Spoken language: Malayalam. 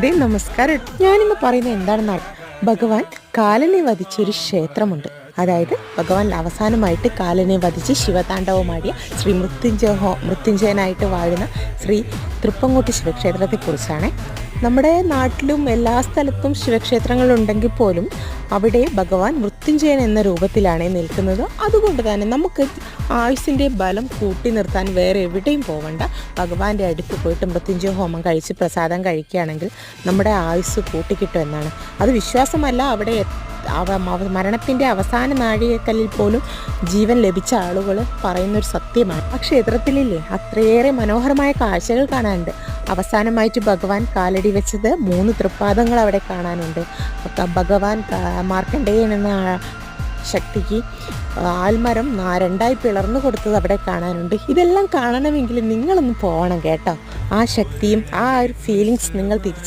ദേ നമസ്കാരം. ഞാനിന്ന് പറയുന്നത് എന്താണെന്നാൽ, ഭഗവാൻ കാലനെ വധിച്ചൊരു ക്ഷേത്രമുണ്ട്. അതായത് ഭഗവാൻ അവസാനമായിട്ട് കാലനെ വധിച്ച് ശിവതാണ്ഡവമാടിയ ശ്രീ മൃത്യുഞ്ജയനായിട്ട് വാഴുന്ന ശ്രീ തൃപ്പങ്ങോട്ട് ശിവക്ഷേത്രത്തെക്കുറിച്ചാണ്. നമ്മുടെ നാട്ടിലും എല്ലാ സ്ഥലത്തും ശിവക്ഷേത്രങ്ങളുണ്ടെങ്കിൽ പോലും അവിടെ ഭഗവാൻ മൃത്യുഞ്ജയൻ എന്ന രൂപത്തിലാണ് നിൽക്കുന്നത്. അതുകൊണ്ട് തന്നെ നമുക്ക് ആയുസ്സിൻ്റെ ബലം കൂട്ടി നിർത്താൻ വേറെ എവിടെയും പോകണ്ട. ഭഗവാന്റെ അടുത്ത് പോയിട്ട് മൃത്യുഞ്ജയ ഹോമം കഴിച്ച് പ്രസാദം കഴിക്കുകയാണെങ്കിൽ നമ്മുടെ ആയുസ് കൂട്ടിക്കിട്ടുമെന്നാണ്. അത് വിശ്വാസമല്ല, അവിടെ മരണത്തിൻ്റെ അവസാന നാഴികക്കല്ലിൽ പോലും ജീവൻ ലഭിച്ച ആളുകൾ പറയുന്നൊരു സത്യമാണ്. ആ ക്ഷേത്രത്തിലില്ലേ അത്രയേറെ മനോഹരമായ കാഴ്ചകൾ കാണാനുണ്ട്. അവസാനമായിട്ട് ഭഗവാൻ കാലടി വെച്ചത് 3 തൃപ്പാദങ്ങൾ അവിടെ കാണാനുണ്ട്. ഭഗവാൻ മാർക്കണ്ഡേയൻ എന്ന ശക്തിക്ക് ആൽമരം 2 പിളർന്നു കൊടുത്തത് അവിടെ കാണാനുണ്ട്. ഇതെല്ലാം കാണണമെങ്കിൽ നിങ്ങളൊന്ന് പോകണം കേട്ടോ. ആ ശക്തിയും ആ ഒരു ഫീലിങ്സ് നിങ്ങൾ